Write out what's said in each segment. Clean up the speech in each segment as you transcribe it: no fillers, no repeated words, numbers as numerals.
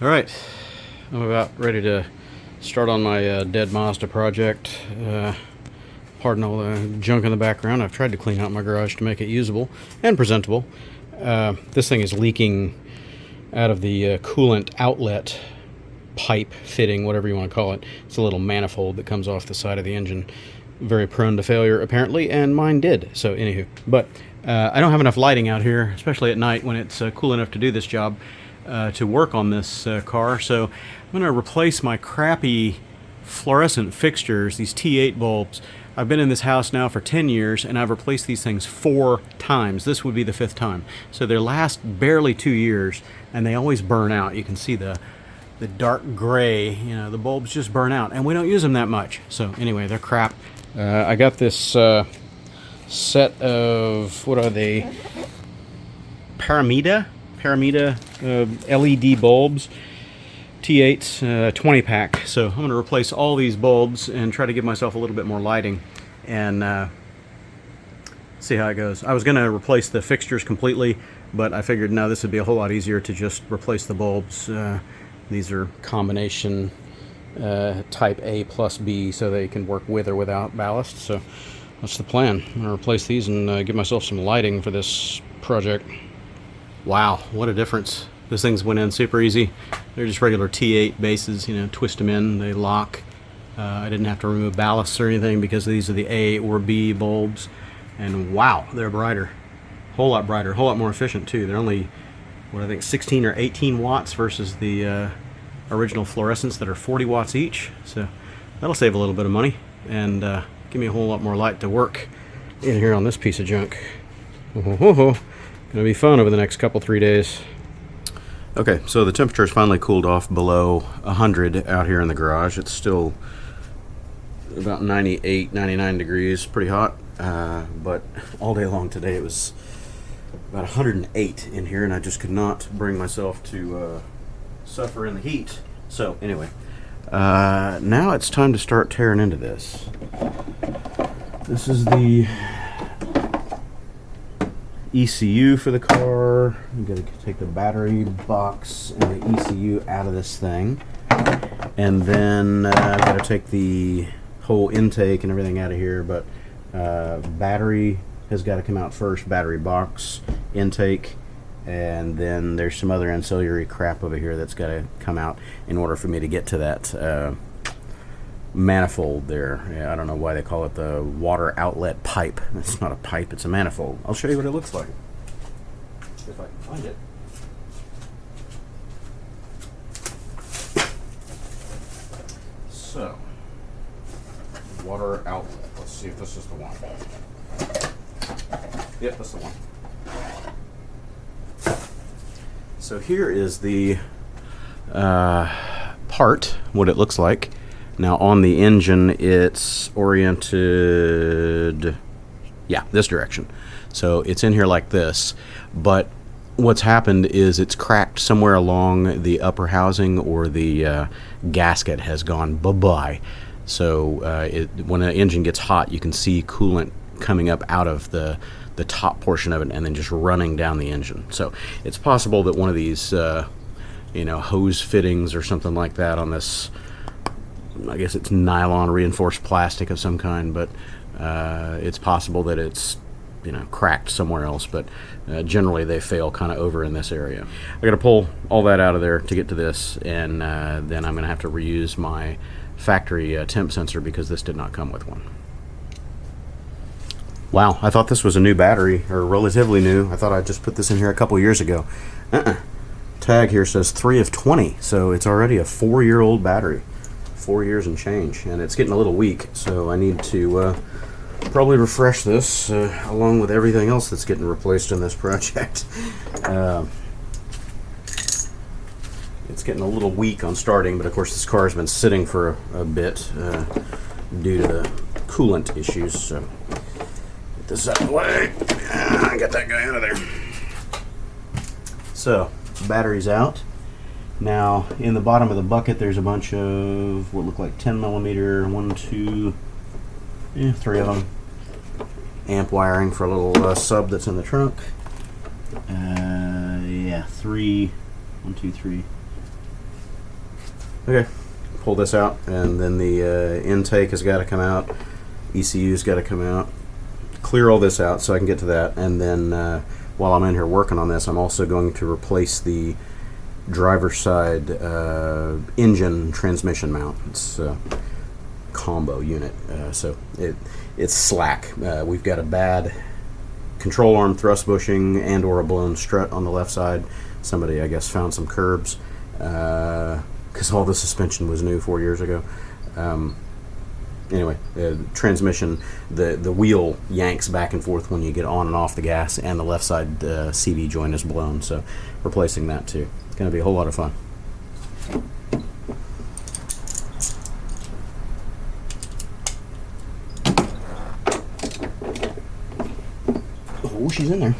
All right, I'm about ready to start on my dead Mazda project. Pardon all the junk in the background. I've tried to clean out my garage to make it usable and presentable. This thing is leaking out of the coolant outlet pipe fitting, whatever you want to call it. It's a little manifold that comes off the side of the engine. Very prone to failure, apparently, and mine did. So, anywho. But I don't have enough lighting out here, especially at night when it's cool enough to do this job, to work on this car. So, I'm going to replace my crappy fluorescent fixtures, these T8 bulbs. I've been in this house now for 10 years, and I've replaced these things 4 times. This would be the 5th time. So they last barely 2 years, and they always burn out. You can see the dark gray, you know, the bulbs just burn out, and we don't use them that much. So anyway, they're crap. I got this set of, what are they? Paramita LED bulbs. T8s, 20 pack. So I'm going to replace all these bulbs and try to give myself a little bit more lighting and see how it goes. I was going to replace the fixtures completely, but I figured no, this would be a whole lot easier to just replace the bulbs. These are combination type A plus B, so they can work with or without ballast. So that's the plan. I'm going to replace these and give myself some lighting for this project. Wow, what a difference. Those things went in super easy. They're just regular T8 bases, you know, twist them in, they lock. I didn't have to remove ballasts or anything because these are the A or B bulbs. And wow, they're brighter. Whole lot brighter, whole lot more efficient too. They're only, what I think, 16 or 18 watts versus the original fluorescents that are 40 watts each. So that'll save a little bit of money and give me a whole lot more light to work in here on this piece of junk. Gonna be fun over the next couple, 3 days. Okay, so the temperature has finally cooled off below 100 out here in the garage. It's still about 98, 99 degrees, pretty hot. But all day long today it was about 108 in here, and I just could not bring myself to suffer in the heat. So anyway, now it's time to start tearing into this. This is the ECU for the car. You gotta take the battery box and the ECU out of this thing, and then I've got to take the whole intake and everything out of here. But battery has got to come out first. Battery box, intake, and then there's some other ancillary crap over here that's got to come out in order for me to get to that manifold there. Yeah, I don't know why they call it the water outlet pipe. It's not a pipe, it's a manifold. I'll show you what it looks like if I can find it. So, water outlet. Let's see if this is the one. Yep, that's the one. So here is the part, what it looks like. Now on the engine it's oriented, yeah, this direction. So it's in here like this, but what's happened is it's cracked somewhere along the upper housing, or the gasket has gone bye-bye. So when an engine gets hot, you can see coolant coming up out of the top portion of it and then just running down the engine. So it's possible that one of these hose fittings or something like that on this, I guess it's nylon reinforced plastic of some kind, but it's possible that it's cracked somewhere else, but generally they fail kind of over in this area. I got to pull all that out of there to get to this, and then I'm going to have to reuse my factory temp sensor because this did not come with one. Wow, I thought this was a new battery, or relatively new. I thought I just put this in here a couple years ago. Tag here says 3 of 20, so it's already a 4-year-old battery. 4 years and change, and it's getting a little weak, so I need to probably refresh this along with everything else that's getting replaced in this project. It's getting a little weak on starting, but of course this car has been sitting for a bit due to the coolant issues. So get this out of the way. Get that guy out of there. So battery's out. Now, in the bottom of the bucket, there's a bunch of what look like 10 millimeter, 1, 2, 3 of them. Amp wiring for a little sub that's in the trunk. Yeah, 3, 1, 2, 3, Okay, pull this out, and then the intake has got to come out. ECU's got to come out. Clear all this out so I can get to that, and then while I'm in here working on this, I'm also going to replace the driver's side engine transmission mount. It's a combo unit, so it's slack. We've got a bad control arm thrust bushing and or a blown strut on the left side. Somebody, I guess, found some curbs because all the suspension was new 4 years ago. Anyway, transmission, the wheel yanks back and forth when you get on and off the gas, and the left side CV joint is blown, so replacing that too. It's going to be a whole lot of fun. Oh, she's in there.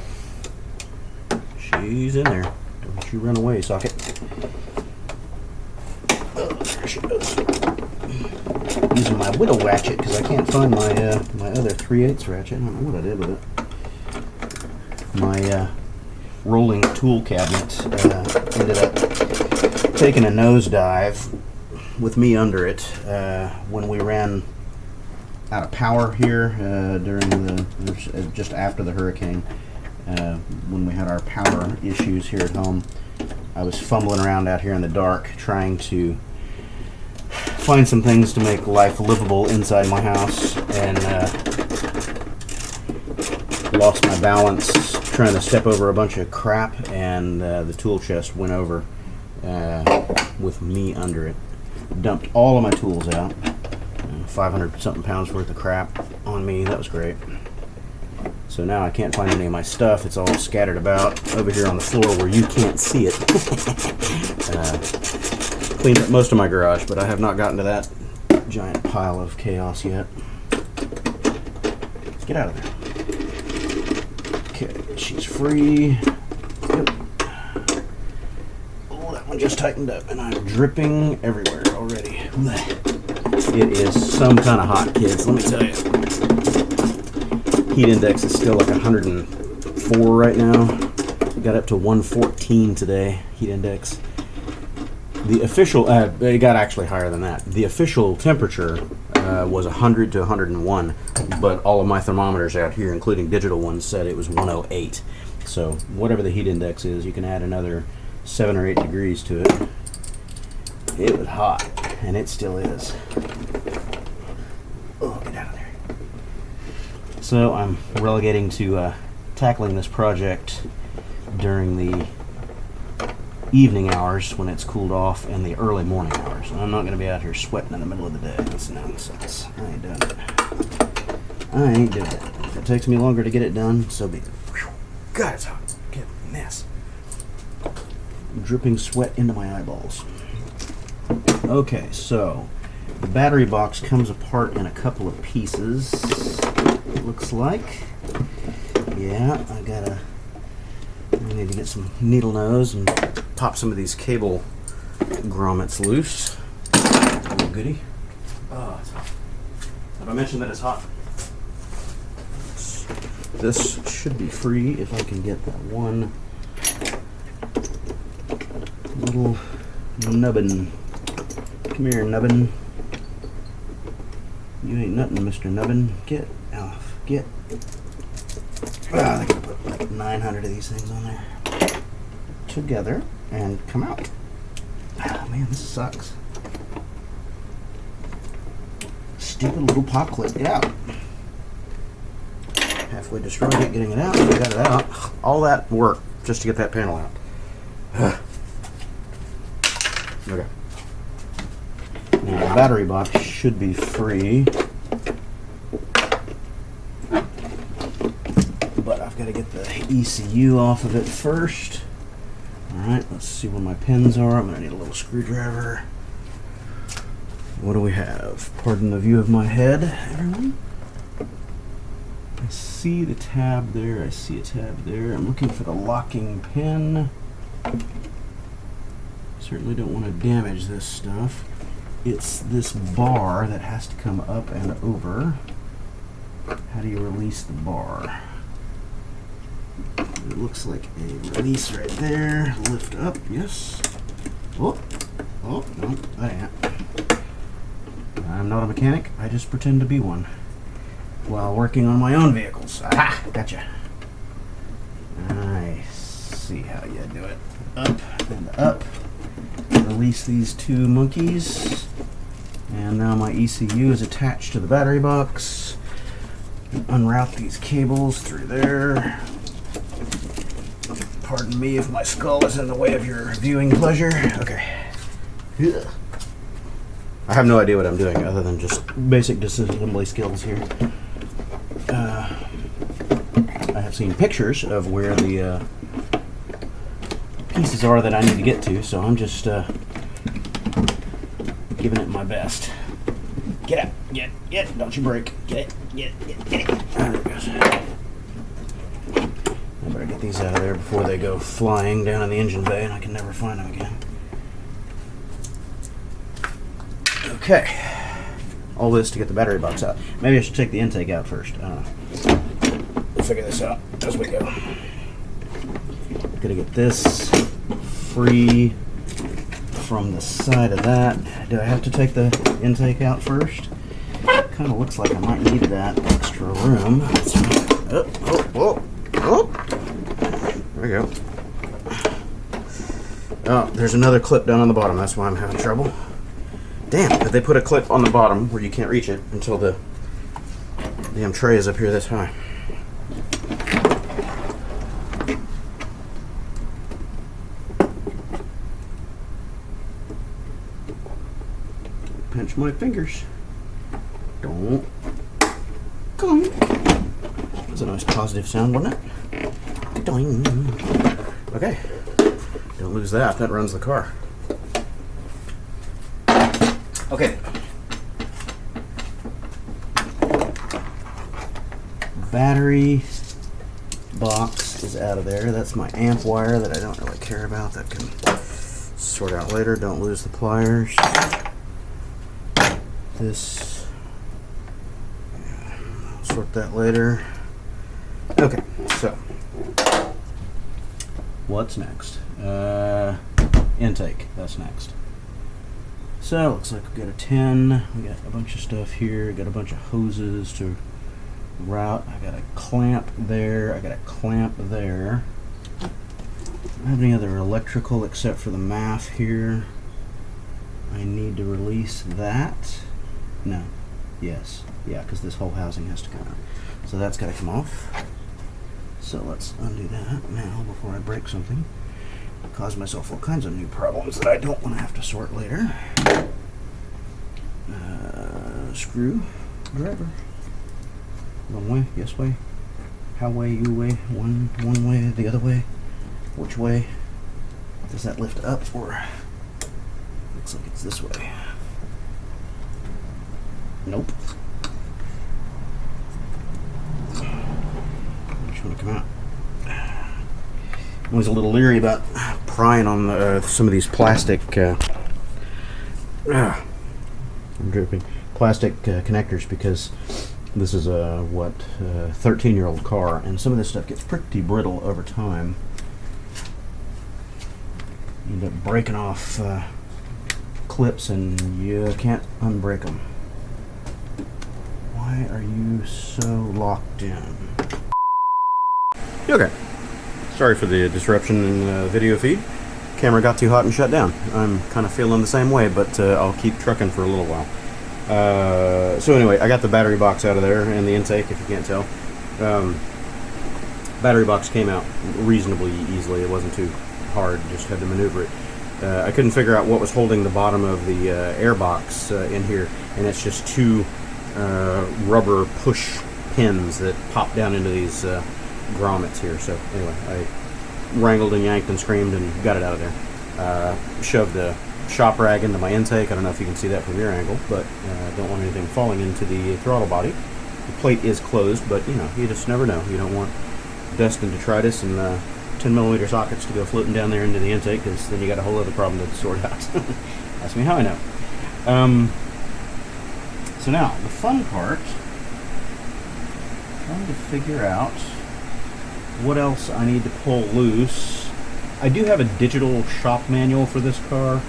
She's in there. Don't you run away, socket. Oh, there she goes. Using my whittle ratchet because I can't find my my other 3/8 ratchet. I don't know what I did with it. My rolling tool cabinet ended up taking a nosedive with me under it when we ran out of power here during just after the hurricane. When we had our power issues here at home, I was fumbling around out here in the dark trying to find some things to make life livable inside my house, and lost my balance trying to step over a bunch of crap, and the tool chest went over with me under it. Dumped all of my tools out, 500 something pounds worth of crap on me. That was great. So now I can't find any of my stuff. It's all scattered about over here on the floor where you can't see it. Cleaned up most of my garage, but I have not gotten to that giant pile of chaos yet. Get out of there. Okay, she's free. Yep. Oh, that one just tightened up, and I'm dripping everywhere already. It is some kind of hot, kids, let me tell you. Heat index is still like 104 right now. Got up to 114 today, heat index. The official, it got actually higher than that. The official temperature was 100 to 101, but all of my thermometers out here, including digital ones, said it was 108. So whatever the heat index is, you can add another 7 or 8 degrees to it. It was hot, and it still is. Oh, get out of there. So I'm relegating to tackling this project during the evening hours when it's cooled off and the early morning hours. I'm not going to be out here sweating in the middle of the day. That's nonsense. I ain't doing it. I ain't doing it. If it takes me longer to get it done, so be it. Whew. God, it's hot. Goodness. Dripping sweat into my eyeballs. Okay, so the battery box comes apart in a couple of pieces, it looks like. Yeah, I need to get some needle nose and pop some of these cable grommets loose. Oh, goody. Oh, it's hot. Have I mentioned that it's hot? This should be free if I can get that one little nubbin. Come here, nubbin. You ain't nothing, Mr. Nubbin. Get off. Get. I gotta put like 900 of these things on there together and come out. Ah, man, this sucks. Stupid little pop clip. Get out. Halfway destroyed it getting it out. I got it out. All that work just to get that panel out. Okay. Now the battery box should be free, but I've got to get the ECU off of it first. Alright, let's see where my pins are. I'm going to need a little screwdriver. What do we have? Pardon the view of my head, everyone. I see the tab there. I see a tab there. I'm looking for the locking pin. Certainly don't want to damage this stuff. It's this bar that has to come up and over. How do you release the bar? It looks like a release right there. Lift up, yes. Oh, Oh, no, that ain't. I'm not a mechanic. I just pretend to be one while working on my own vehicles. Aha! Gotcha. I see how you do it. Up and up. Release these two monkeys. And now my ECU is attached to the battery box. Unroute these cables through there. Pardon me if my skull is in the way of your viewing pleasure. Okay. Ugh. I have no idea what I'm doing other than just basic disassembly skills here. I have seen pictures of where the pieces are that I need to get to, so I'm just giving it my best. Get out, get, don't you break. Get it. There it goes. I better get these out of there before they go flying down in the engine bay and I can never find them again. Okay. All this to get the battery box out. Maybe I should take the intake out first. I don't know. We'll figure this out as we go. Gotta get this free from the side of that. Do I have to take the intake out first? Kind of looks like I might need that extra room. There we go. Oh, there's another clip down on the bottom. That's why I'm having trouble. Damn, but they put a clip on the bottom where you can't reach it until the damn tray is up here this high. Pinch my fingers. Don't. Doink. That's a nice positive sound, wasn't it? Doink. Okay. Don't lose that. That runs the car. Okay. Battery box is out of there. That's my amp wire that I don't really care about. That can sort out later. Don't lose the pliers. This, I'll sort that later. Okay, so what's next? Intake. That's next. So looks like we got a 10. We got a bunch of stuff here. Got a bunch of hoses to route. I got a clamp there. I got a clamp there. I don't have any other electrical except for the MAF here. I need to release that. No. Yes. Yeah, because this whole housing has to come out. So that's got to come off. So let's undo that now before I break something. Cause myself all kinds of new problems that I don't want to have to sort later. Screw driver. One way, yes way. How way, you way, one way, the other way. Which way? Does that lift up or looks like it's this way? Nope. I just want to come out. I was a little leery about prying on some of these plastic I'm dripping plastic connectors because this is a 13-year-old car, and some of this stuff gets pretty brittle over time. You end up breaking off clips and you can't unbreak them. Why are you so locked in? Okay. Sorry for the disruption in the video feed. Camera got too hot and shut down. I'm kind of feeling the same way, but I'll keep trucking for a little while. So anyway, I got the battery box out of there and the intake, if you can't tell. Battery box came out reasonably easily. It wasn't too hard, just had to maneuver it. I couldn't figure out what was holding the bottom of the airbox in here, and it's just two rubber push pins that pop down into these grommets here. So anyway, I wrangled and yanked and screamed and got it out of there. Shoved a shop rag into my intake. I don't know if you can see that from your angle, but don't want anything falling into the throttle body. The plate is closed, but you know, you just never know. You don't want dust and detritus and 10mm sockets to go floating down there into the intake, because then you got a whole other problem to sort out. Ask me how I know. So now, the fun part, trying to figure out what else I need to pull loose. I do have a digital shop manual for this car.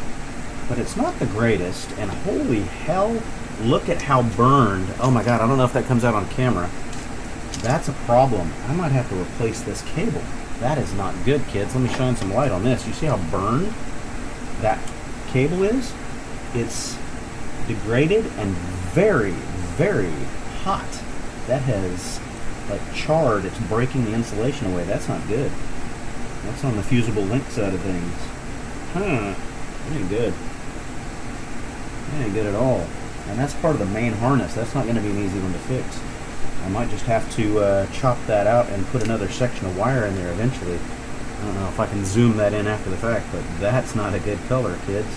but it's not the greatest. And holy hell, look at how burned. Oh my god, I don't know if that comes out on camera. That's a problem. I might have to replace this cable. That is not good, kids. Let me shine some light on this. You see how burned that cable is? It's degraded and very, very hot. That has like charred. It's breaking the insulation away. That's not good. That's on the fusible link side of things. Huh. That ain't good. That ain't good at all. And that's part of the main harness. That's not going to be an easy one to fix. I might just have to chop that out and put another section of wire in there eventually. I don't know if I can zoom that in after the fact, but that's not a good color, kids.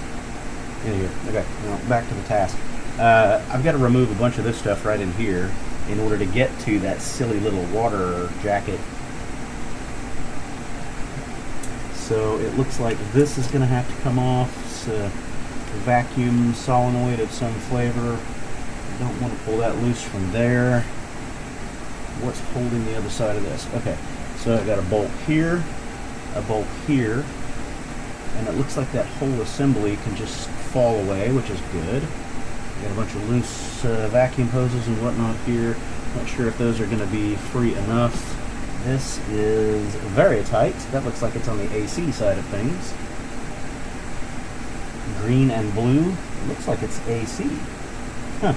Anyway, okay, well, back to the task. I've got to remove a bunch of this stuff right in here in order to get to that silly little water jacket. So it looks like this is going to have to come off. It's a vacuum solenoid of some flavor. I don't want to pull that loose from there. What's holding the other side of this? Okay, so I got a bolt here, and it looks like that whole assembly can just fall away, which is good. Got a bunch of loose vacuum hoses and whatnot here. Not sure if those are going to be free enough. This is very tight. That looks like it's on the AC side of things. Green and blue. It looks like it's AC. Huh.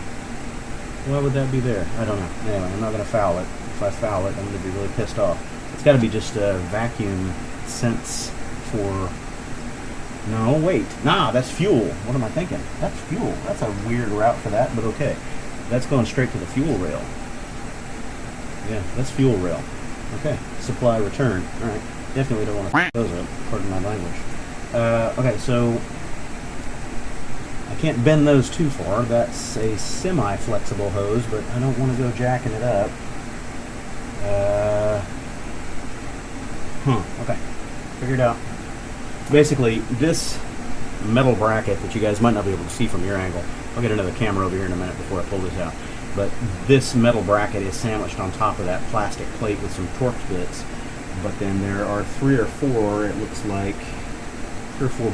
Why would that be there? I don't know. Anyway, I'm not going to foul it. If I foul it, I'm going to be really pissed off. It's got to be just a vacuum sense for... No, wait. Nah, that's fuel. What am I thinking? That's fuel. That's a weird route for that, but okay. That's going straight to the fuel rail. Yeah, that's fuel rail. Okay, supply return. Alright, definitely don't want to f those up. Pardon my language. Okay, so... I can't bend those too far. That's a semi-flexible hose, but I don't want to go jacking it up. Okay. Figured out. Basically, this metal bracket that you guys might not be able to see from your angle, I'll get another camera over here in a minute before I pull this out, but this metal bracket is sandwiched on top of that plastic plate with some Torx bits, but then there are three or four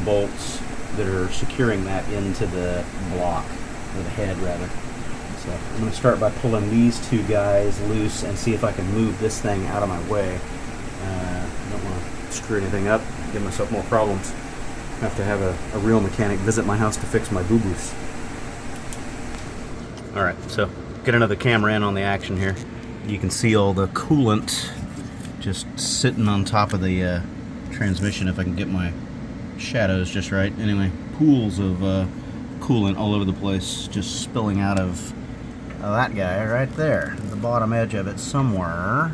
bolts that are securing that into the block, or the head rather. So I'm going to start by pulling these two guys loose and see if I can move this thing out of my way. I don't want to screw anything up, give myself more problems. I have to have a real mechanic visit my house to fix my boo-boos. Alright, so get another camera in on the action here. You can see all the coolant just sitting on top of the transmission if I can get my shadows just right. Anyway, pools of coolant all over the place, just spilling out of that guy right there, the bottom edge of it somewhere.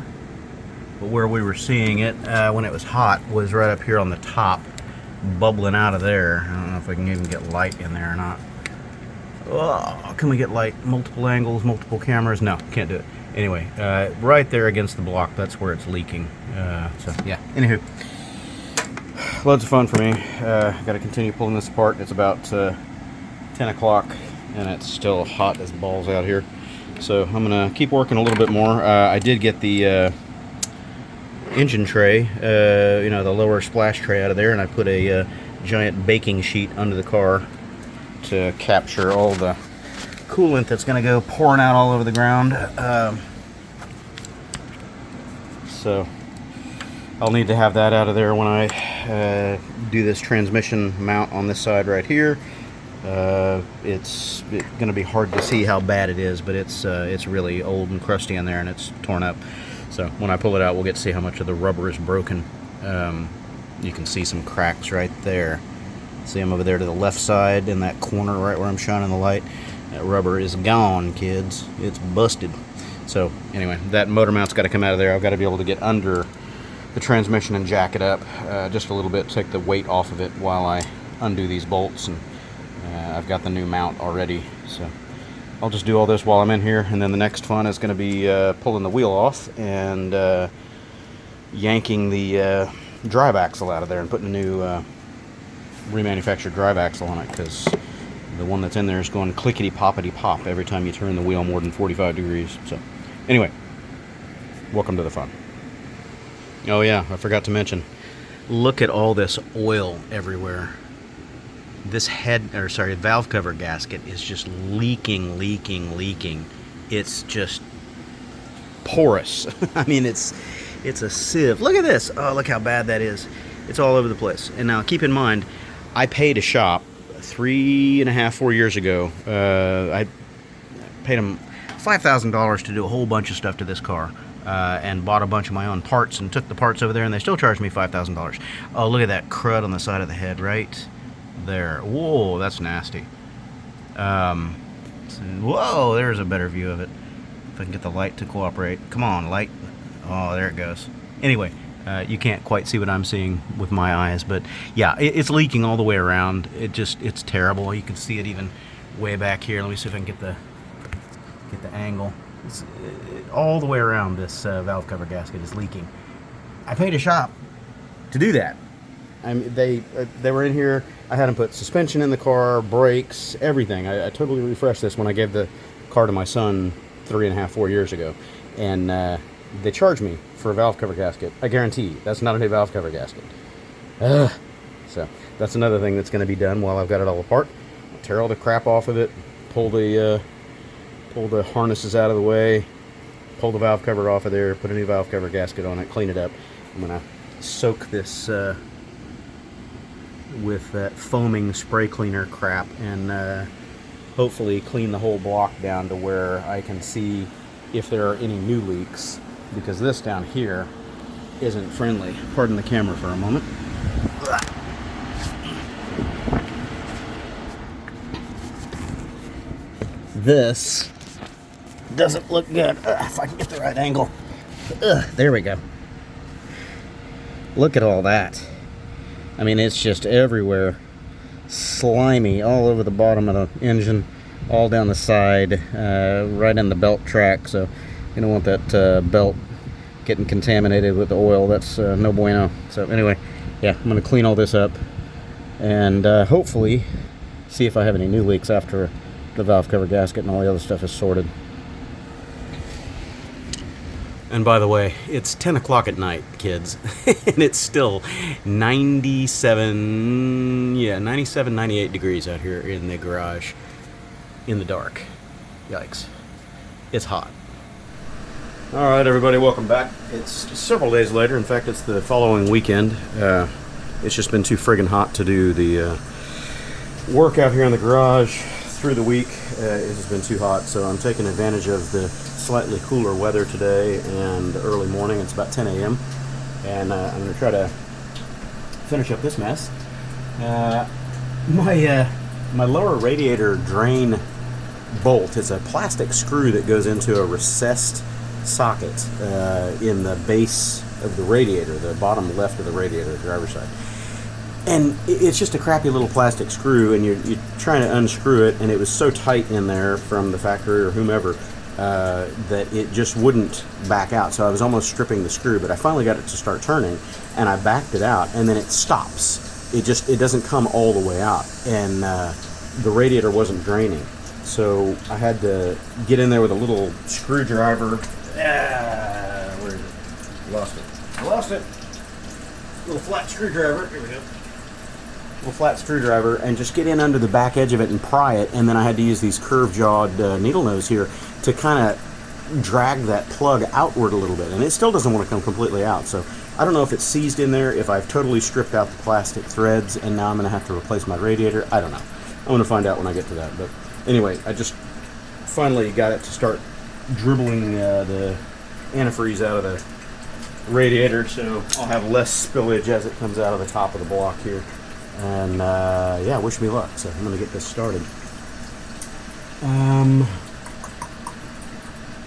But where we were seeing it when it was hot was right up here on the top, bubbling out of there. I don't know if I can even get light in there or not. Oh, can we get light? Multiple angles, multiple cameras? No, can't do it. Anyway, right there against the block, that's where it's leaking. So yeah, anywho. Loads of fun for me. Got to continue pulling this apart. It's about 10 o'clock and it's still hot as balls out here. So I'm going to keep working a little bit more. I did get the engine tray, you know, the lower splash tray out of there, and I put a giant baking sheet under the car to capture all the coolant that's going to go pouring out all over the ground. So I'll need to have that out of there when I do this transmission mount on this side right here. It's going to be hard to see how bad it is, but it's really old and crusty in there, and it's torn up. So when I pull it out, we'll get to see how much of the rubber is broken. You can see some cracks right there. See them over there to the left side in that corner right where I'm shining the light. That rubber is gone, kids. It's busted. So anyway, that motor mount's got to come out of there. I've got to be able to get under the transmission and jack it up just a little bit, take the weight off of it while I undo these bolts. And I've got the new mount already, so I'll just do all this while I'm in here, and then the next fun is going to be pulling the wheel off and yanking the drive axle out of there and putting a new remanufactured drive axle on it, because the one that's in there is going clickety-poppity-pop every time you turn the wheel more than 45 degrees. So anyway, welcome to the fun. Oh yeah, I forgot to mention, look at all this oil everywhere. this valve cover gasket is just leaking. It's just porous. I mean, it's a sieve. Look at this. Oh, look how bad that is. It's all over the place. And now keep in mind, I paid a shop 4 years ago. I paid them $5,000 to do a whole bunch of stuff to this car, and bought a bunch of my own parts and took the parts over there, and they still charged me $5,000. Oh, look at that crud on the side of the head right there. Whoa, that's nasty. Whoa, there's a better view of it. If I can get the light to cooperate. Come on, light. Oh, there it goes. Anyway, you can't quite see what I'm seeing with my eyes, but yeah, it's leaking all the way around. It's terrible. You can see it even way back here. Let me see if I can get the angle. It's all the way around. This valve cover gasket is leaking. I paid a shop to do that. I mean, they were in here. I had them put suspension in the car, brakes, everything. I totally refreshed this when I gave the car to my son 4 years ago, and they charged me for a valve cover gasket. I guarantee that's not a new valve cover gasket. So that's another thing that's going to be done while I've got it all apart. I'll tear all the crap off of it, pull the harnesses out of the way, pull the valve cover off of there, put a new valve cover gasket on it, clean it up. I'm going to soak this with that foaming spray cleaner crap, and hopefully clean the whole block down to where I can see if there are any new leaks, because this down here isn't friendly. Pardon the camera for a moment. This doesn't look good. If I can get the right angle. There we go. Look at all that. I mean, it's just everywhere. Slimy all over the bottom of the engine, all down the side, right in the belt track. So you don't want that belt getting contaminated with the oil. That's no bueno. So anyway, yeah, I'm going to clean all this up and hopefully see if I have any new leaks after the valve cover gasket and all the other stuff is sorted. And by the way, it's 10 o'clock at night, kids, and it's still 97, 98 degrees out here in the garage in the dark. Yikes. It's hot. All right, everybody, welcome back. It's several days later. In fact, it's the following weekend. It's just been too friggin' hot to do the work out here in the garage through the week. It has been too hot, so I'm taking advantage of the slightly cooler weather today and early morning. It's about 10 a.m. and I'm going to try to finish up this mess. My lower radiator drain bolt is a plastic screw that goes into a recessed socket in the base of the radiator, the bottom left of the radiator, the driver's side. And it's just a crappy little plastic screw, and you're trying to unscrew it, and it was so tight in there from the factory or whomever that it just wouldn't back out. So I was almost stripping the screw, but I finally got it to start turning, and I backed it out, and then it stops. It doesn't come all the way out, and the radiator wasn't draining. So I had to get in there with a little screwdriver. Where is it? I lost it. Little flat screwdriver. Here we go. Little flat screwdriver, and just get in under the back edge of it and pry it. And then I had to use these curved-jawed needle nose here to kind of drag that plug outward a little bit. And it still doesn't want to come completely out. So I don't know if it's seized in there, if I've totally stripped out the plastic threads, and now I'm going to have to replace my radiator. I don't know. I'm going to find out when I get to that. But anyway, I just finally got it to start dribbling the antifreeze out of the radiator, so I'll have less spillage as it comes out of the top of the block here. And yeah, wish me luck. So I'm going to get this started. I'm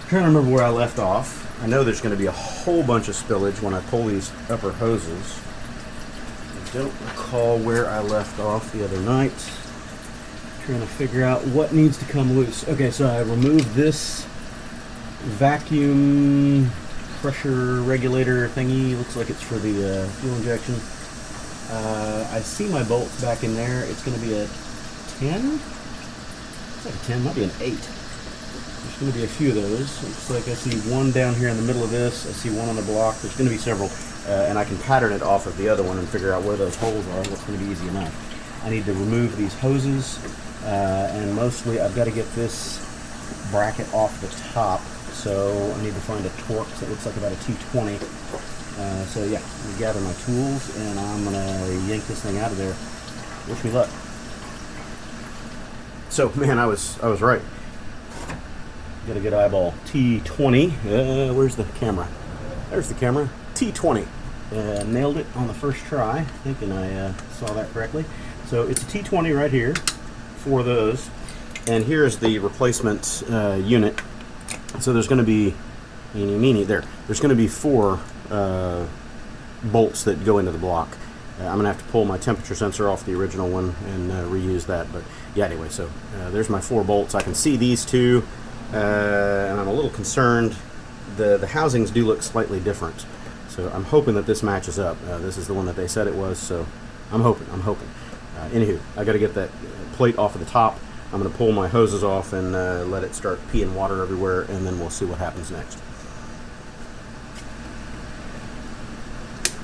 trying to remember where I left off. I know there's going to be a whole bunch of spillage when I pull these upper hoses. I don't recall where I left off the other night. Trying to figure out what needs to come loose. Okay, so I removed this vacuum pressure regulator thingy. Looks like it's for the fuel injection. I see my bolts back in there. It's going to be a 10? It's like a 10, might be an 8. There's going to be a few of those. Looks like I see one down here in the middle of this. I see one on the block. There's going to be several, and I can pattern it off of the other one and figure out where those holes are. That's going to be easy enough. I need to remove these hoses, and mostly I've got to get this bracket off the top, so I need to find a torque that looks like about a T20. So yeah, I'm gonna gather my tools and I'm gonna yank this thing out of there. Wish me luck. So man, I was right. Got a good eyeball. T20. Where's the camera? There's the camera. T20. Nailed it on the first try, thinking I saw that correctly. So it's a T20 right here, 4 of those, and here's the replacement unit. So there's going to be, there's going to be 4 bolts that go into the block. I'm going to have to pull my temperature sensor off the original one and reuse that. But yeah, anyway, so there's my 4 bolts. I can see these 2, and I'm a little concerned. The housings do look slightly different. So I'm hoping that this matches up. This is the one that they said it was, so I'm hoping. Anywho, I got to get that plate off of the top. I'm going to pull my hoses off and let it start peeing water everywhere, and then we'll see what happens next.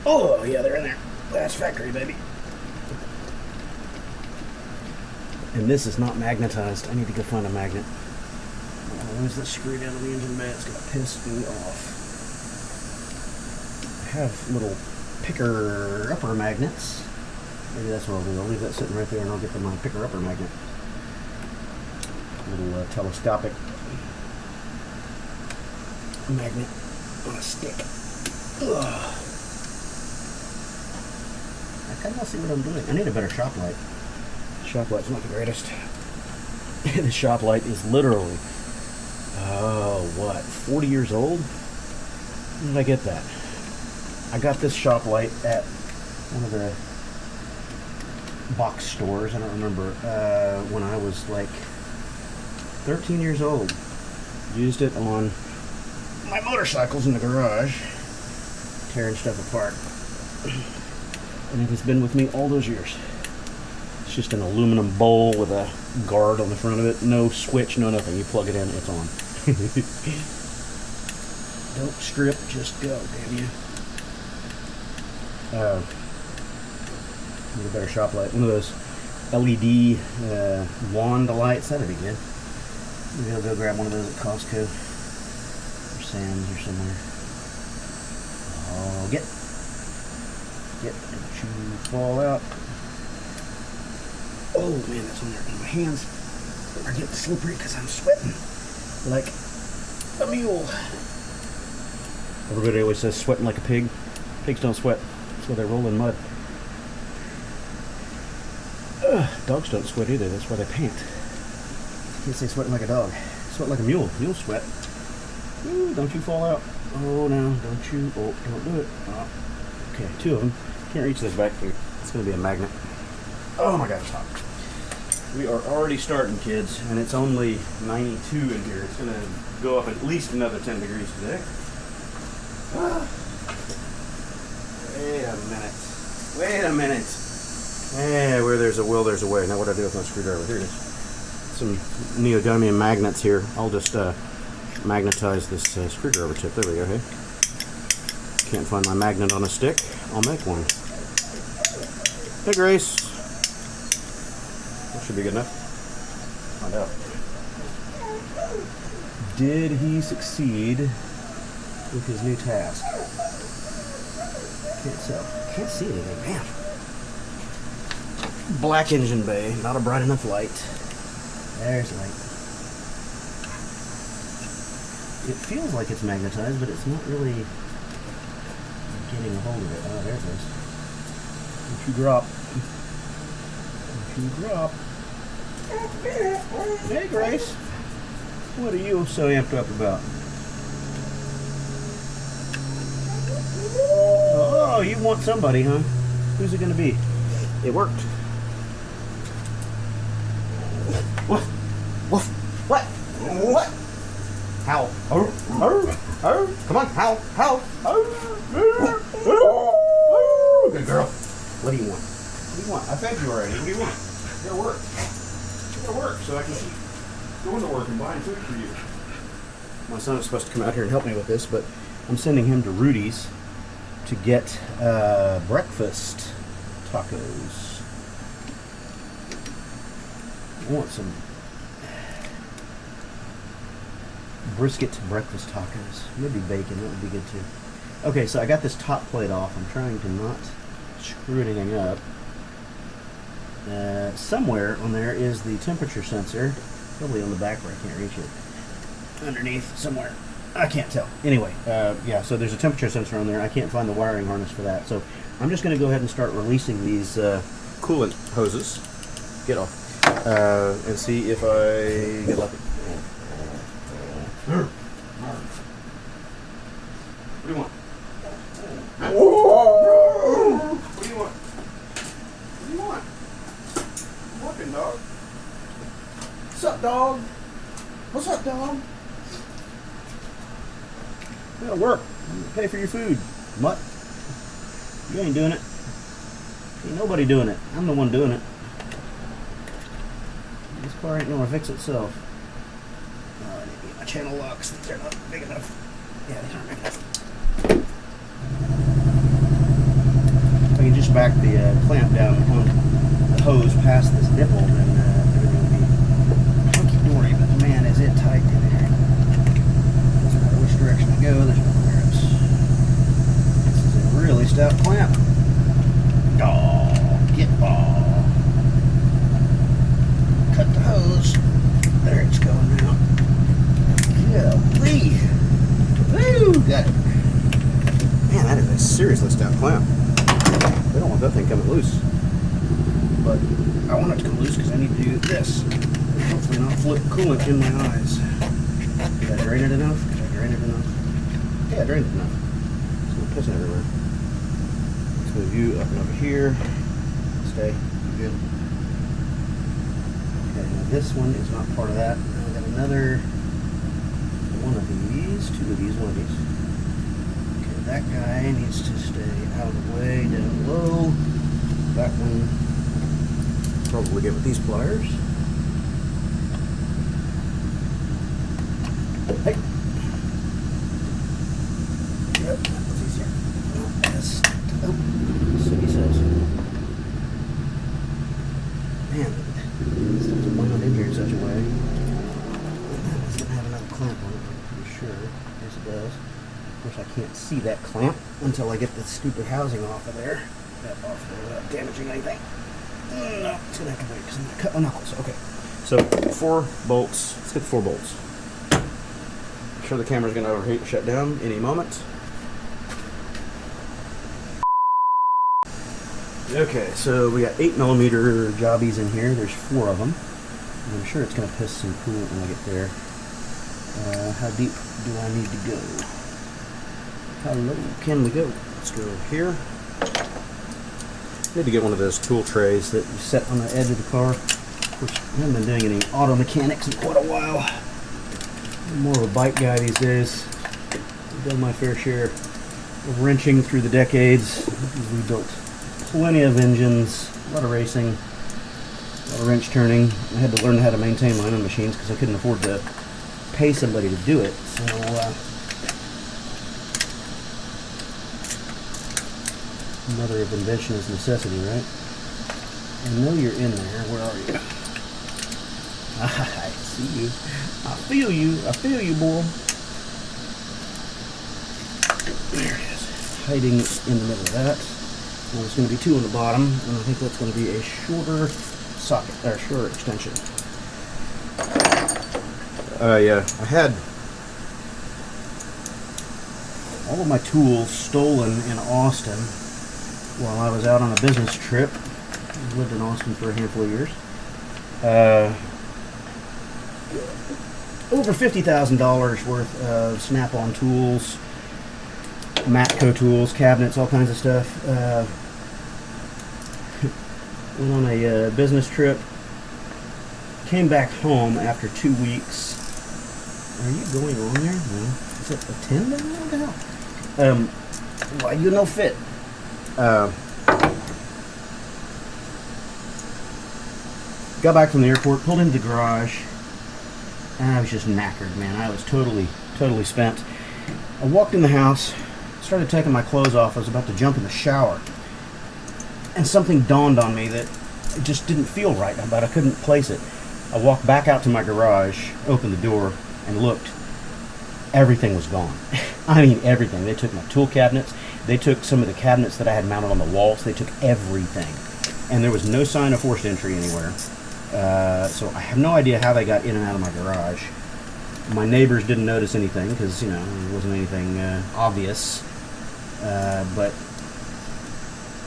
Oh, yeah, they're in there. That's factory, baby. And this is not magnetized. I need to go find a magnet. Where's the screw down on the engine bay? It's going to piss me off. I have little picker-upper magnets. Maybe that's what I'll do. I'll leave that sitting right there and I'll get my picker-upper magnet. Little telescopic magnet on a stick. Ugh. I kind of see what I'm doing. I need a better shop light. The shop light's not the greatest. The shop light is literally, 40 years old? When did I get that? I got this shop light at one of the box stores. I don't remember. When I was like 13 years old. Used it on my motorcycles in the garage, tearing stuff apart. And it has been with me all those years. It's just an aluminum bowl with a guard on the front of it. No switch, no nothing. You plug it in, it's on. Don't strip, just go, damn you. Need a better shop light. One of those LED wand lights. That'd be good. Maybe I'll go grab one of those at Costco or Sam's or somewhere. Oh, get. Don't you fall out. Oh man, that's on there. And my hands are getting slippery because I'm sweating like a mule. Everybody always says sweating like a pig. Pigs don't sweat. That's why they roll in mud. Dogs don't sweat either. That's why they pant. Can't say sweating like a dog. Sweat like a mule. Mules sweat. Ooh, don't you fall out. Oh no, don't you. Oh, don't do it. Oh. Okay, 2 of them. Can't reach this back through. It's going to be a magnet. Oh my gosh, hot. We are already starting, kids, and it's only 92 in here. It's going to go up at least another 10 degrees today. Wait a minute. Yeah, where there's a will, there's a way. Now what do I do with my screwdriver? Here it is. Some neodymium magnets here. I'll just magnetize this screwdriver tip. There we go. Hey, can't find my magnet on a stick. I'll make one. Hey, Grace. That should be good enough. Find out. Did he succeed with his new task? Can't see anything, man. Black engine bay, not a bright enough light. There's light. It feels like it's magnetized, but it's not really getting a hold of it. Oh, there it goes. Don't you drop. Don't you drop. Hey, Grace. What are you so amped up about? Oh, you want somebody, huh? Who's it going to be? It worked. What? Woof. What? What? Howl. Come on, howl. Good girl. What do you want? I fed you already. What do you want? You gotta work. You gotta work so I can keep going to work and buying food for you. My son is supposed to come out here and help me with this, but I'm sending him to Rudy's to get breakfast tacos. want some brisket breakfast tacos. Maybe bacon, that would be good too. Okay, so I got this top plate off. I'm trying to not screw anything up. Somewhere on there is the temperature sensor. Probably on the back where I can't reach it. Underneath, somewhere. I can't tell. Anyway, yeah, so there's a temperature sensor on there. I can't find the wiring harness for that. So I'm just going to go ahead and start releasing these coolant hoses. Get off. And see if I get lucky. What do you want? What do you want? What do you want? I'm working, dog. What's up, dog? What's up, dog? It'll work. Pay for your food, mutt. You ain't doing it. Ain't nobody doing it. I'm the one doing it. This car ain't gonna fix itself. Oh, I need to get my channel locks. They're not big enough. Yeah, these aren't big enough. If I can just back the clamp down on the hose past this nipple, then everything will be hunky-dory. But man, is it tight in there. Doesn't matter which direction I go, there's no clearance. This is a really stout clamp. Oh, get ball. Cut the hose. There it's going now. Golly. Woo! Got it. Man, that is a seriously stout clamp. We don't want that thing coming loose. But I want it to come loose because I need to do this. Hopefully not flip coolant in my eyes. Did I drain it enough? Did I drain it enough? Yeah, I drained it enough. It's not pissing everywhere. Let's move you up and over here. Stay. Good. Okay, now this one is not part of that. Now I got another one of these, two of these, one of these. Okay, that guy needs to stay out of the way, down low. That one, probably get with these pliers. Hey. Yep, that was easier. Yes. Oh, so he says. Man, this doesn't wind in here in such a way. That doesn't have another clamp on it, I'm pretty sure. Yes, it does. Of course, I can't see that clamp until I get the stupid housing off of there. That off there without damaging anything. No, it's going to have to wait because I'm going to cut my knuckles. Okay, so 4 bolts. Let's get the 4 bolts. I'm sure the camera's going to overheat and shut down any moment. Okay, so we got 8mm jobbies in here. There's 4 of them. And I'm sure it's going to piss some coolant when I get there. How deep do I need to go? How low can we go? Let's go here. Need to get one of those tool trays that you set on the edge of the car. Of course, I haven't been doing any auto mechanics in quite a while. I'm more of a bike guy these days. I've done my fair share of wrenching through the decades. We built plenty of engines, a lot of racing, a lot of wrench turning. I had to learn how to maintain my own machines because I couldn't afford to pay somebody to do it. So, mother of invention is necessity, right? I know you're in there. Where are you? I see you. I feel you. I feel you, boy. There it is. Hiding in the middle of that. Well, there's going to be 2 on the bottom, and I think that's going to be a shorter socket, or shorter extension. Yeah, I had all of my tools stolen in Austin while I was out on a business trip. I lived in Austin for a handful of years. Over $50,000 worth of Snap-on tools, Matco tools, cabinets, all kinds of stuff. Went on a business trip. Came back home after 2 weeks. Are you going on there? No. Is it a 10 down there? What the hell? Why you no fit? Got back from the airport, pulled into the garage, and I was just knackered, man. I was totally spent. I walked in the house, started taking my clothes off. I was about to jump in the shower, and something dawned on me that it just didn't feel right, but I couldn't place it. I walked back out to my garage, opened the door, and looked. Everything was gone. I mean, everything. They took my tool cabinets. They took some of the cabinets that I had mounted on the walls. They took everything. And there was no sign of forced entry anywhere. So I have no idea how they got in and out of my garage. My neighbors didn't notice anything because, you know, it wasn't anything obvious. But,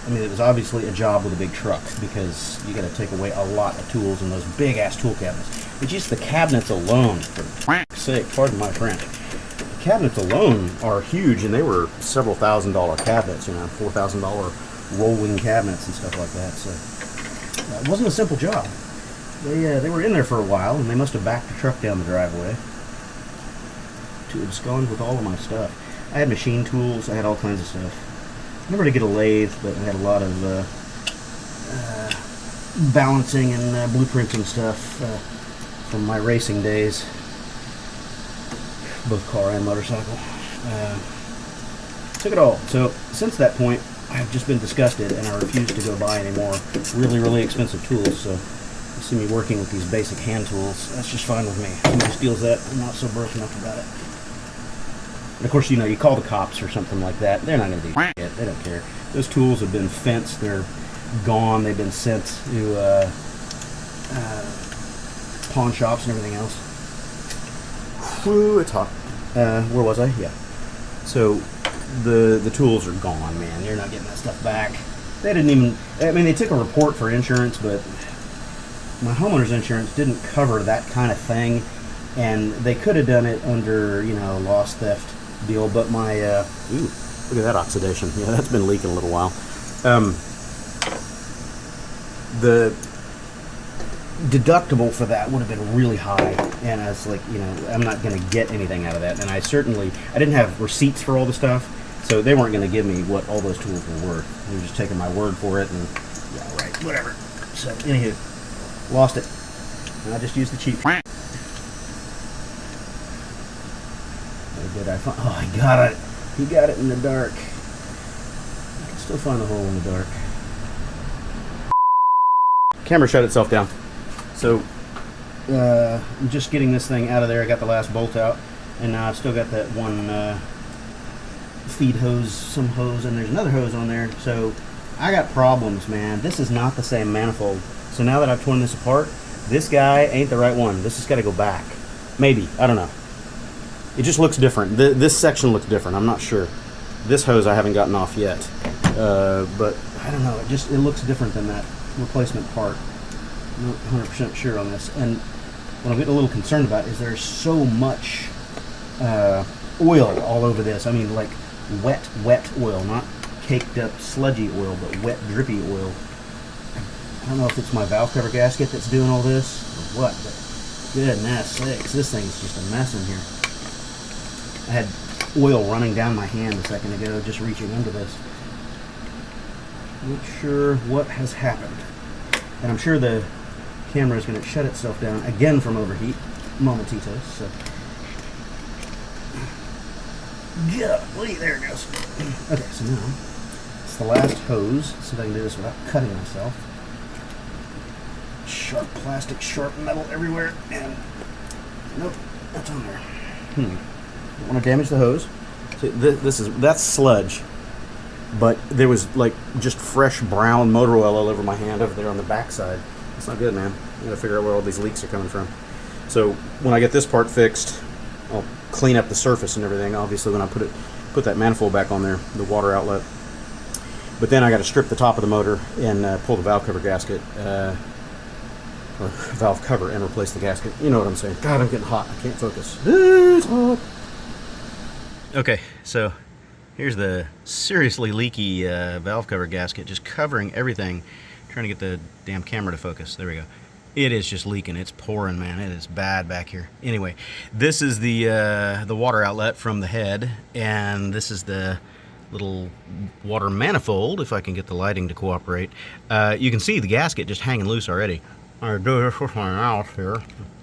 I mean, it was obviously a job with a big truck because you got to take away a lot of tools in those big-ass tool cabinets. But just the cabinets alone, for f***'s sake, pardon my French. The cabinets alone are huge, and they were several $1,000 cabinets, you know, $4,000 rolling cabinets and stuff like that. So it wasn't a simple job. They were in there for a while, and they must have backed the truck down the driveway to abscond with all of my stuff. I had machine tools. I had all kinds of stuff. Never to get a lathe, but I had a lot of balancing and blueprinting stuff from my racing days, both car and motorcycle. Took it all. So since that point, I've just been disgusted, and I refuse to go buy any more really, really expensive tools. So you see me working with these basic hand tools. That's just fine with me. If somebody steals that, I'm not so broken up about it. And of course, you know, you call the cops or something like that, they're not going to do shit. They don't care. Those tools have been fenced. They're gone. They've been sent to pawn shops and everything else. Whew, it's hot. Where was I? Yeah. So the tools are gone, man. You're not getting that stuff back. They didn't even, I mean, they took a report for insurance, but my homeowner's insurance didn't cover that kind of thing, and they could have done it under, you know, loss theft deal, but my, ooh, look at that oxidation. Yeah, that's been leaking a little while. The deductible for that would have been really high, and I was like, you know, I'm not going to get anything out of that, and I didn't have receipts for all the stuff, so they weren't going to give me what all those tools were worth. They were just taking my word for it, and yeah, right, whatever. So, anywho, lost it. And I just used the cheap. Did I find? Oh, I got it. He got it in the dark. I can still find the hole in the dark. Camera shut itself down. So, I'm just getting this thing out of there. I got the last bolt out, and now I've still got that one feed hose, some hose, and there's another hose on there. So, I got problems, man. This is not the same manifold. So now that I've torn this apart, this guy ain't the right one. This has got to go back. Maybe. I don't know. It just looks different. This section looks different. I'm not sure. This hose I haven't gotten off yet. But I don't know. It looks different than that replacement part. I'm not 100% sure on this. And what I'm getting a little concerned about is there's so much oil all over this. I mean, like wet oil, not caked up sludgy oil, but wet drippy oil. I don't know if it's my valve cover gasket that's doing all this or what, but goodness sakes, this thing's just a mess in here. I had oil running down my hand a second ago, just reaching under this. Not sure what has happened. And I'm sure the camera is going to shut itself down again from overheat momentitos. So, golly, there it goes. Okay, so now it's the last hose. See if I can do this without cutting myself. Sharp plastic, sharp metal everywhere, and nope, that's on there. Don't want to damage the hose. So that's sludge, but there was like just fresh brown motor oil all over my hand over there on the backside. That's not good, man. I gotta figure out where all these leaks are coming from. So when I get this part fixed, I'll clean up the surface and everything. Obviously, when I put that manifold back on there, the water outlet. But then I got to strip the top of the motor and pull the valve cover gasket, or valve cover, and replace the gasket. You know what I'm saying? God, I'm getting hot. I can't focus. It's hot. Okay, so here's the seriously leaky valve cover gasket, just covering everything, trying to get the damn camera to focus. There we go. It is just leaking. It's pouring, man. It is bad back here. Anyway, this is the water outlet from the head, and this is the little water manifold, if I can get the lighting to cooperate. You can see the gasket just hanging loose already. I do this with my mouse here.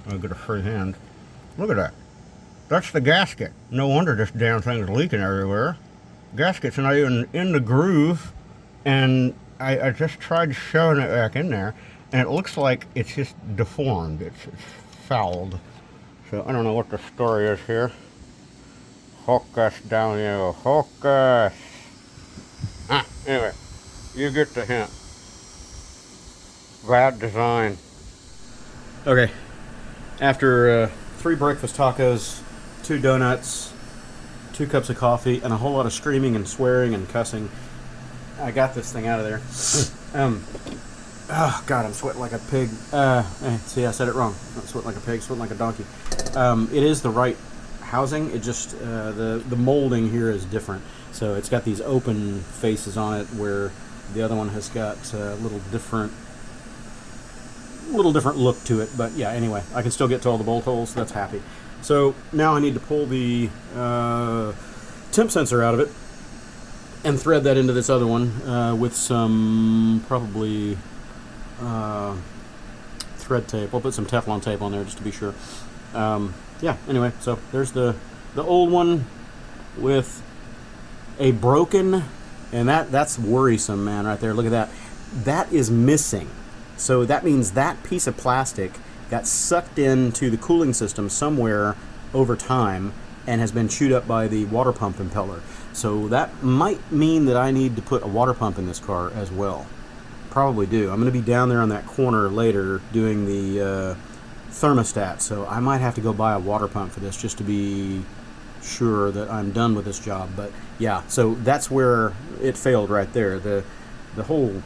I get a free hand. Look at that. That's the gasket. No wonder this damn thing is leaking everywhere. Gasket's not even in the groove, and I just tried shoving it back in there, and it looks like it's just deformed. It's fouled. So I don't know what the story is here. Focus down here, focus. Anyway, you get the hint. Bad design. Okay, after 3 breakfast tacos, 2 donuts, 2 cups of coffee, and a whole lot of screaming and swearing and cussing, I got this thing out of there. Oh God, I'm sweating like a pig. See, I said it wrong. Not sweating like a pig, sweating like a donkey. It is the right housing. It just the molding here is different. So it's got these open faces on it, where the other one has got a little different look to it. But yeah, anyway, I can still get to all the bolt holes, so that's happy. So now I need to pull the temp sensor out of it and thread that into this other one with some probably thread tape. I'll put some Teflon tape on there just to be sure. Yeah, anyway, so there's the old one with a broken, and that's worrisome, man, right there. Look at that. That is missing. So that means that piece of plastic got sucked into the cooling system somewhere over time and has been chewed up by the water pump impeller. So that might mean that I need to put a water pump in this car as well. Probably do. I'm going to be down there on that corner later doing the thermostat, so I might have to go buy a water pump for this just to be sure that I'm done with this job. But yeah, so that's where it failed right there. The whole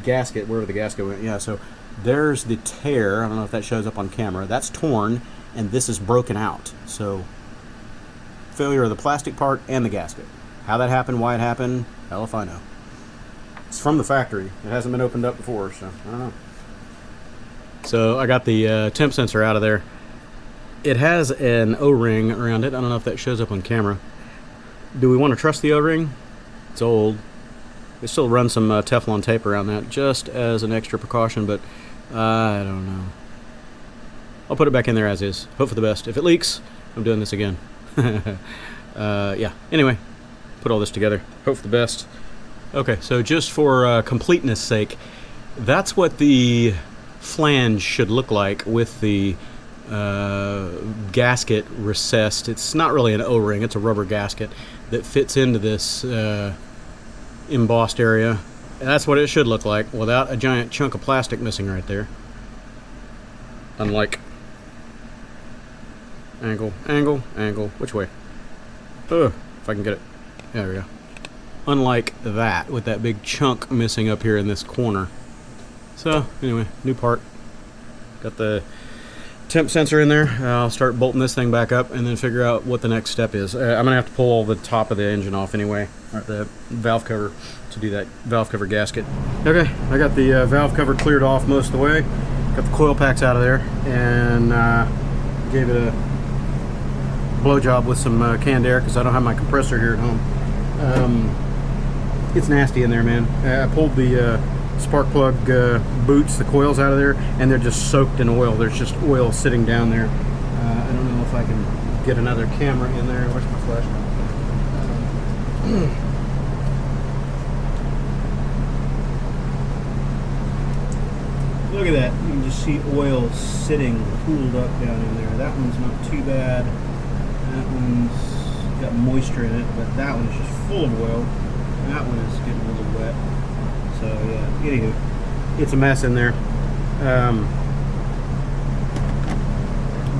gasket, wherever the gasket went, yeah, so there's the tear. I don't know if that shows up on camera. That's torn, and this is broken out. So failure of the plastic part and the gasket. How that happened, why it happened, hell if I know. It's from the factory. It hasn't been opened up before, so I don't know. So I got the temp sensor out of there. It has an O-ring around it. I don't know if that shows up on camera. Do we want to trust the O-ring? It's old. They still run some Teflon tape around that just as an extra precaution, but I don't know. I'll put it back in there as is. Hope for the best. If it leaks, I'm doing this again. Yeah, anyway, put all this together. Hope for the best. Okay, so just for completeness sake, that's what the flange should look like with the gasket recessed. It's not really an O-ring, it's a rubber gasket that fits into this embossed area. And that's what it should look like without a giant chunk of plastic missing right there. Unlike angle, which way? If I can get it. There we go. Unlike that, with that big chunk missing up here in this corner. So anyway, new part. Got the temp sensor in there. I'll start bolting this thing back up and then figure out what the next step is. I'm gonna have to pull all the top of the engine off anyway, or the valve cover, to do that valve cover gasket. Okay, I got the valve cover cleared off most of the way. Got the coil packs out of there, and gave it a blow job with some canned air because I don't have my compressor here at home. It's nasty in there, man. I pulled the spark plug boots, the coils out of there, and they're just soaked in oil. There's just oil sitting down there. I don't know if I can get another camera in there. Where's my flashlight? Look at that. You can just see oil sitting pooled up down in there. That one's not too bad. That one's got moisture in it, but that one's just full of oil. That one is getting a little wet. So yeah, anywho, it's a mess in there.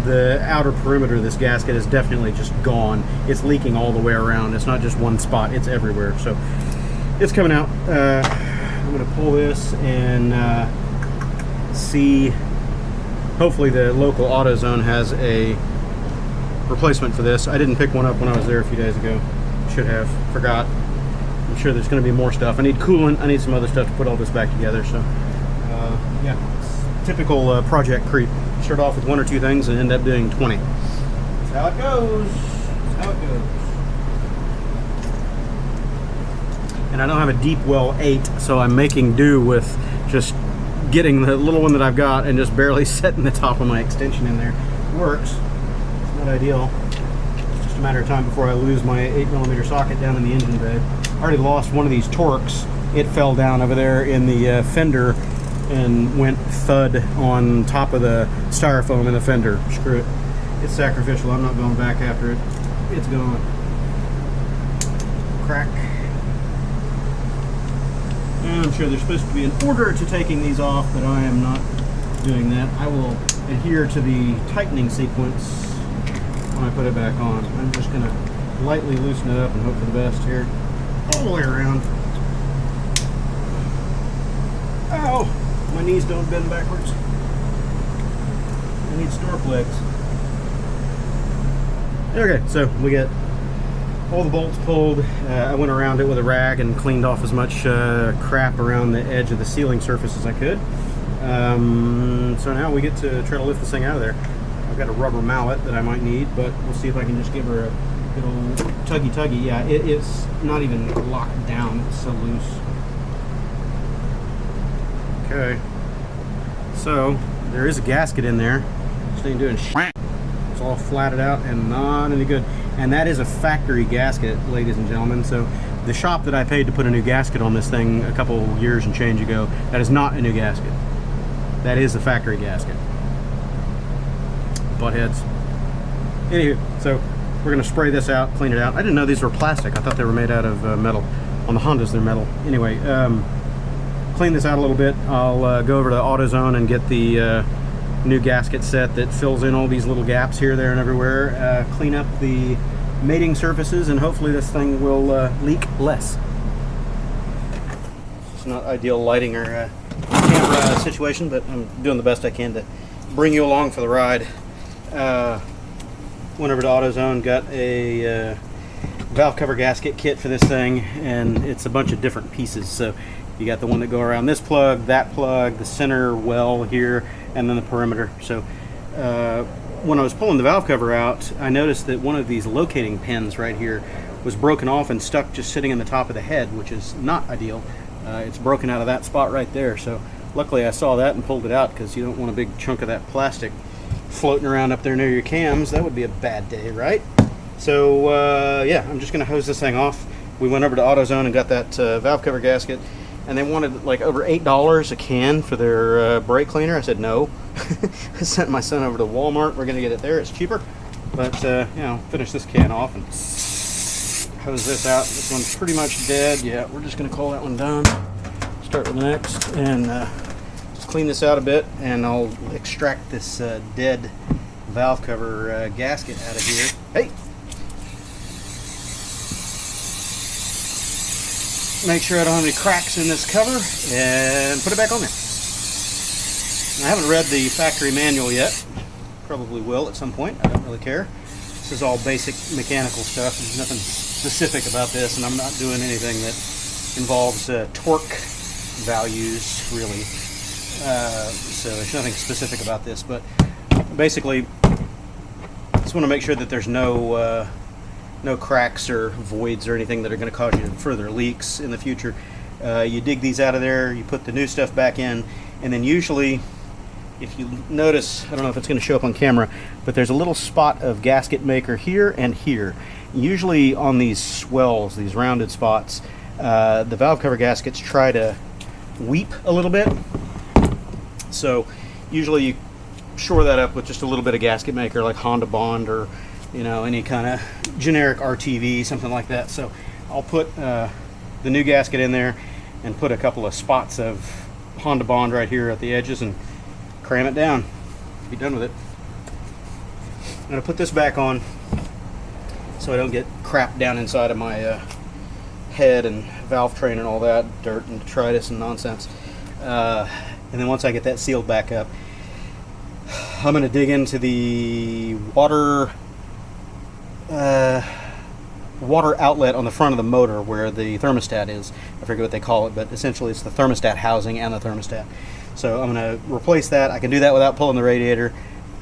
The outer perimeter of this gasket is definitely just gone. It's leaking all the way around. It's not just one spot, it's everywhere. So it's coming out. I'm gonna pull this and see. Hopefully the local AutoZone has a replacement for this. I didn't pick one up when I was there a few days ago. Should have, forgot. I'm sure there's going to be more stuff. I need coolant. I need some other stuff to put all this back together. So, yeah, it's typical project creep. Start off with 1 or 2 things and end up doing 20. That's how it goes. That's how it goes. And I don't have a deep well 8, so I'm making do with just getting the little one that I've got and just barely setting the top of my extension in there. It works. It's not ideal. It's just a matter of time before I lose my 8mm socket down in the engine bay. I already lost one of these Torx. It fell down over there in the fender and went thud on top of the styrofoam in the fender. Screw it. It's sacrificial. I'm not going back after it. It's gone. Crack. And I'm sure there's supposed to be an order to taking these off, but I am not doing that. I will adhere to the tightening sequence when I put it back on. I'm just going to lightly loosen it up and hope for the best here. All the way around. Ow! My knees don't bend backwards. I need stork legs. Okay, so we get all the bolts pulled. I went around it with a rag and cleaned off as much crap around the edge of the sealing surface as I could. So now we get to try to lift this thing out of there. I've got a rubber mallet that I might need, but we'll see if I can just give her a good old tuggy. Yeah, it's not even locked down. It's so loose. Okay. So there is a gasket in there. This ain't doing shit. It's all flatted out and not any good. And that is a factory gasket, ladies and gentlemen. So the shop that I paid to put a new gasket on this thing a couple years and change ago, that is not a new gasket. That is a factory gasket. Buttheads. Anywho, so we're gonna spray this out, clean it out. I didn't know these were plastic. I thought they were made out of metal. On the Hondas, they're metal. Anyway, clean this out a little bit. I'll go over to AutoZone and get the new gasket set that fills in all these little gaps here, there, and everywhere. Clean up the mating surfaces, and hopefully this thing will leak less. It's not ideal lighting or camera situation, but I'm doing the best I can to bring you along for the ride. Went over to AutoZone, got a valve cover gasket kit for this thing, and it's a bunch of different pieces. So you got the one that go around this plug, that plug, the center well here, and then the perimeter. So when I was pulling the valve cover out, I noticed that one of these locating pins right here was broken off and stuck just sitting in the top of the head, which is not ideal. It's broken out of that spot right there. So luckily I saw that and pulled it out, because you don't want a big chunk of that plastic floating around up there near your cams. That would be a bad day, right? So yeah, I'm just gonna hose this thing off. We went over to AutoZone and got that valve cover gasket, and they wanted like over $8 a can for their brake cleaner. I said no. I sent my son over to Walmart. We're gonna get it there, it's cheaper. But you know, finish this can off and hose this out. This one's pretty much dead. Yeah, we're just gonna call that one done. Start with the next, and just clean this out a bit, and I'll extract this dead valve cover gasket out of here. Hey! Make sure I don't have any cracks in this cover, and put it back on there. I haven't read the factory manual yet. Probably will at some point. I don't really care. This is all basic mechanical stuff. There's nothing specific about this, and I'm not doing anything that involves torque values, really. So there's nothing specific about this, but basically just want to make sure that there's no cracks or voids or anything that are going to cause you further leaks in the future. You dig these out of there, you put the new stuff back in, and then usually, if you notice, I don't know if it's going to show up on camera, but there's a little spot of gasket maker here and here. Usually on these swells, these rounded spots, the valve cover gaskets try to weep a little bit. So usually you shore that up with just a little bit of gasket maker, like Honda Bond or, you know, any kind of generic RTV, something like that. So I'll put the new gasket in there and put a couple of spots of Honda Bond right here at the edges and cram it down. Be done with it. I'm going to put this back on so I don't get crap down inside of my head and valve train and all that, dirt and detritus and nonsense. And then once I get that sealed back up, I'm going to dig into the water outlet on the front of the motor where the thermostat is. I forget what they call it, but essentially it's the thermostat housing and the thermostat. So I'm going to replace that. I can do that without pulling the radiator.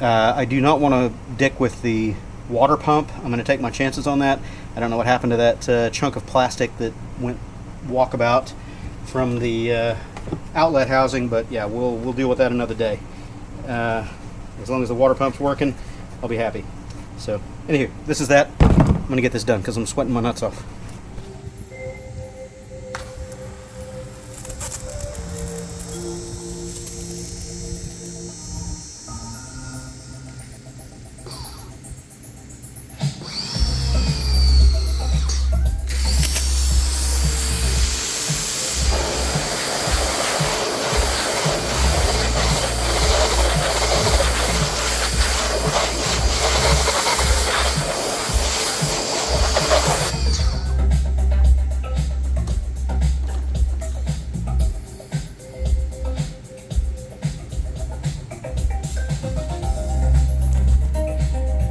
I do not want to dick with the water pump. I'm going to take my chances on that. I don't know what happened to that chunk of plastic that went walkabout from the outlet housing, but yeah, we'll deal with that another day. As long as the water pump's working, I'll be happy. So anywho, this is that. I'm going to get this done because I'm sweating my nuts off.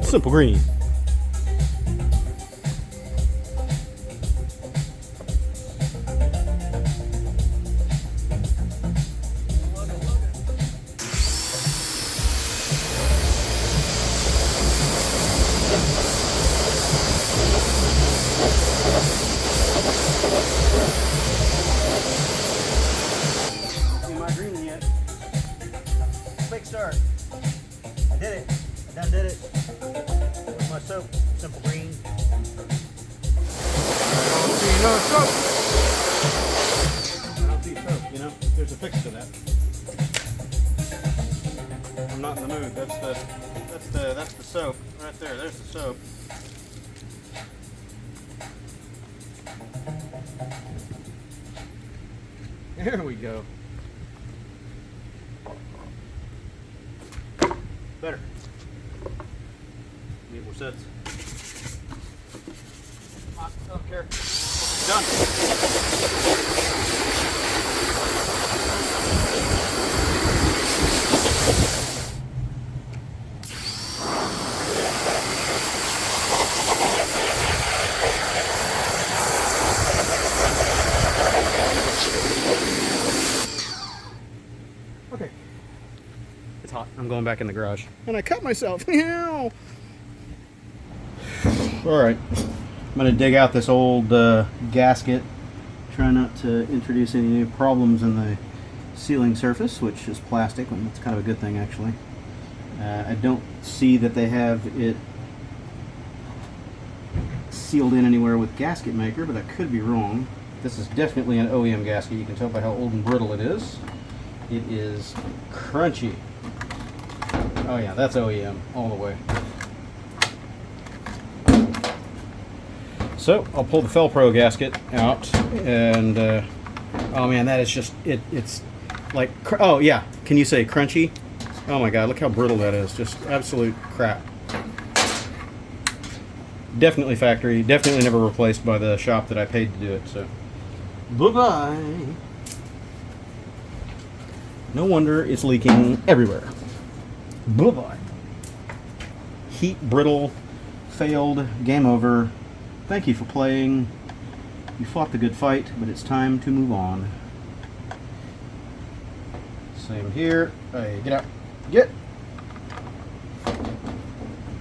Simple green. Start. I did it. I done did it. With my soap, simple green. I don't see no soap. I don't see soap. You know, there's a fix to that. I'm not in the mood. That's the soap right there. There's the soap. There we go. Better. Need more sets. I don't care. Done. Okay. It's hot. I'm going back in the garage. And I cut myself. All right. I'm going to dig out this old gasket. Try not to introduce any new problems in the sealing surface, which is plastic, and that's kind of a good thing, actually. I don't see that they have it sealed in anywhere with gasket maker, but I could be wrong. This is definitely an OEM gasket. You can tell by how old and brittle it is. It is crunchy. Oh yeah, that's OEM all the way. So I'll pull the Felpro gasket out, and oh man, that is just it's like, oh yeah, can you say crunchy? Oh my god, look how brittle that is. Just absolute crap. Definitely factory, definitely never replaced by the shop that I paid to do it. So bye bye. No wonder it's leaking everywhere. Bye bye. Heat, brittle, failed, game over. Thank you for playing. You fought the good fight, but it's time to move on. Same here. Hey, get out. Get.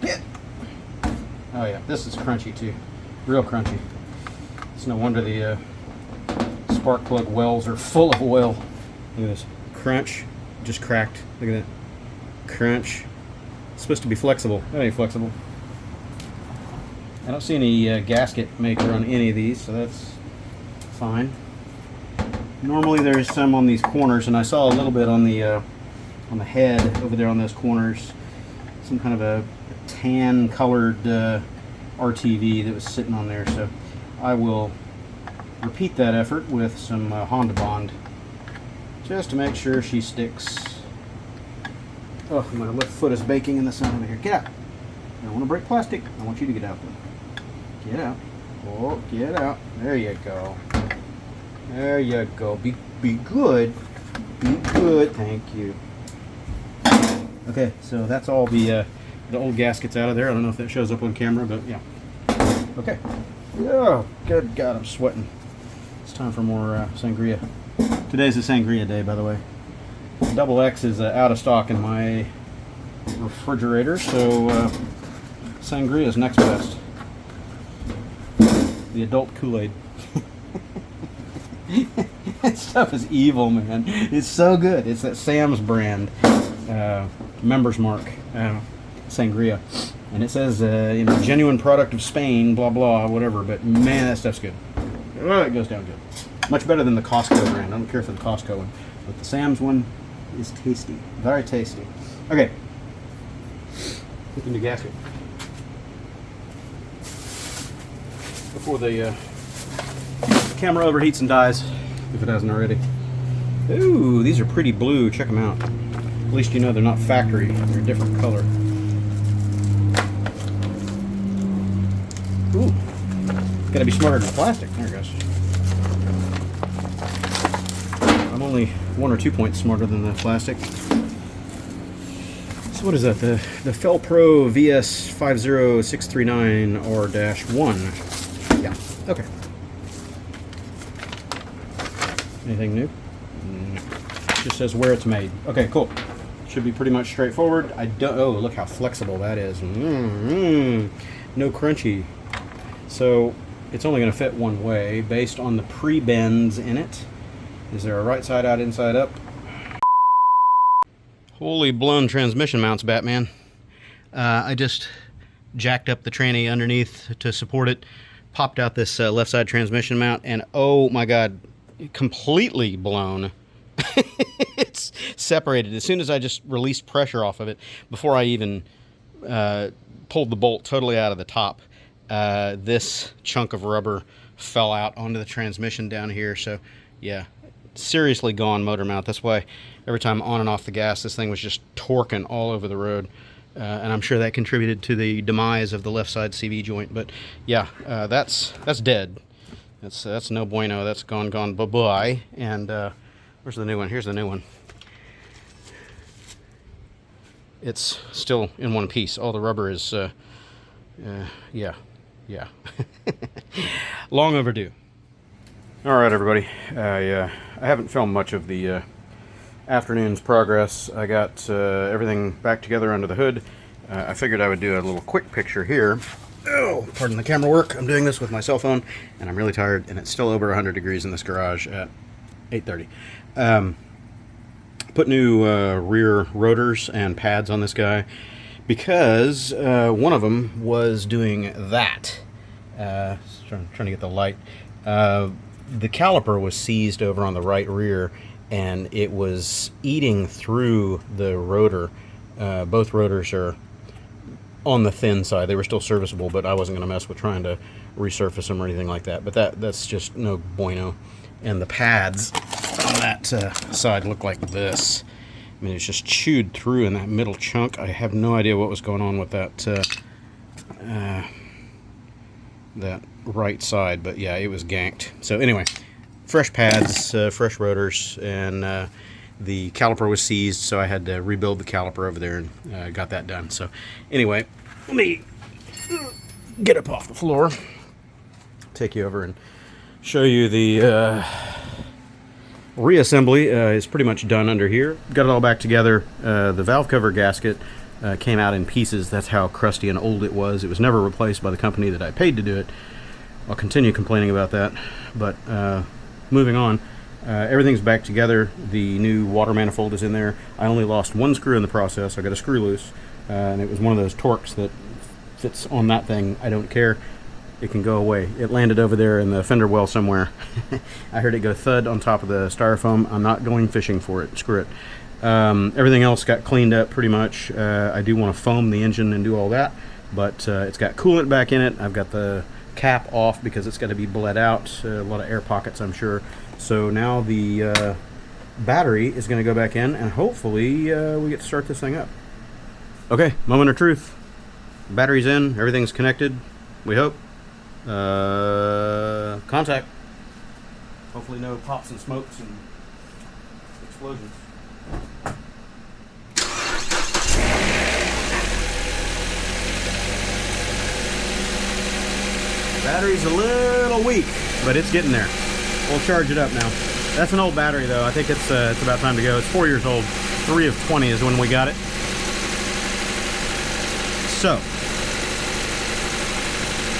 Get. Oh yeah, this is crunchy too. Real crunchy. It's no wonder the spark plug wells are full of oil. Look at this. Crunch. Just cracked. Look at that. Crunch. It's supposed to be flexible. That ain't flexible. I don't see any gasket maker on any of these, so that's fine. Normally there's some on these corners, and I saw a little bit on the head over there on those corners. Some kind of a tan colored RTV that was sitting on there, so I will repeat that effort with some Honda Bond just to make sure she sticks. Oh, my left foot is baking in the sun over here. Get out. I don't want to break plastic. I want you to get out though. Get out. Oh, get out. There you go. There you go. Be good. Be good. Thank you. Okay, so that's all the old gaskets out of there. I don't know if that shows up on camera, but yeah. Okay. Oh, good God, I'm sweating. It's time for more Sangria. Today's a Sangria day, by the way. Double X is out of stock in my refrigerator, so Sangria is next best. The adult Kool-Aid. That stuff is evil, man. It's so good. It's that Sam's brand, Members Mark, Sangria. And it says, you know, genuine product of Spain, blah, blah, whatever. But man, that stuff's good. Oh, it goes down good. Much better than the Costco brand. I don't care for the Costco one. But the Sam's one is tasty. Very tasty. Okay. Put the new gasket. Before the camera overheats and dies, if it hasn't already. Ooh, these are pretty blue. Check them out. At least you know they're not factory. They're a different color. Ooh. Gotta be smarter than plastic. There it goes. I'm only 1 or 2 points smarter than the plastic. So what is that? The Felpro VS50639R-1. Yeah, okay. Anything new? No. It just says where it's made. Okay, cool. Should be pretty much straightforward. Oh, look how flexible that is. No crunchy. So it's only going to fit one way based on the pre-bends in it. Is there a right side out, inside up? Holy blown transmission mounts, Batman. I just jacked up the tranny underneath to support it, popped out this left side transmission mount, and oh my god, completely blown. It's separated as soon as I just released pressure off of it before I even pulled the bolt totally out of the top. This chunk of rubber fell out onto the transmission down here. So yeah, seriously gone motor mount. That's why every time on and off the gas, this thing was just torquing all over the road. And I'm sure that contributed to the demise of the left side CV joint. But yeah, that's dead. That's no bueno. That's gone bye-bye. And where's the new one? Here's the new one. It's still in one piece. All the rubber is, yeah. Long overdue. All right, everybody. I haven't filmed much of the afternoon's progress. I got everything back together under the hood. I figured I would do a little quick picture here. Oh, pardon the camera work. I'm doing this with my cell phone, and I'm really tired, and it's still over 100 degrees in this garage at 8:30. Put new rear rotors and pads on this guy because one of them was doing that. Trying to get the light. The caliper was seized over on the right rear, and it was eating through the rotor. Both rotors are on the thin side. They were still serviceable, but I wasn't going to mess with trying to resurface them or anything like that. But that's just no bueno. And the pads on that side look like this. I mean, it's just chewed through in that middle chunk. I have no idea what was going on with that that right side, but yeah, it was ganked. So anyway, fresh pads, fresh rotors, and the caliper was seized, so I had to rebuild the caliper over there and got that done. So anyway, let me get up off the floor, take you over and show you the reassembly. Is pretty much done under here. Got it all back together. The valve cover gasket came out in pieces. That's how crusty and old it was. It was never replaced by the company that I paid to do it. I'll continue complaining about that, but moving on. Everything's back together. The new water manifold is in there. I only lost one screw in the process. I got a screw loose, and it was one of those Torx that fits on that thing. I don't care. It can go away. It landed over there in the fender well somewhere. I heard it go thud on top of the styrofoam. I'm not going fishing for it. Screw it. Everything else got cleaned up pretty much. I do want to foam the engine and do all that, but it's got coolant back in it. I've got the cap off because it's got to be bled out. A lot of air pockets, I'm sure. So now the battery is going to go back in, and hopefully we get to start this thing up. Okay, moment of truth. Battery's in. Everything's connected. We hope. Contact. Hopefully no pops and smokes and explosions. Battery's a little weak, but it's getting there. We'll charge it up now. That's an old battery though. I think it's about time to go. It's 4 years old. 3 of 20 is when we got it. So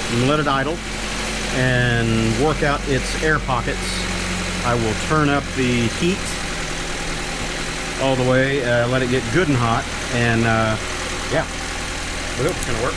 I'm gonna let it idle and work out its air pockets. I will turn up the heat all the way, let it get good and hot, and yeah, we hope it's gonna work.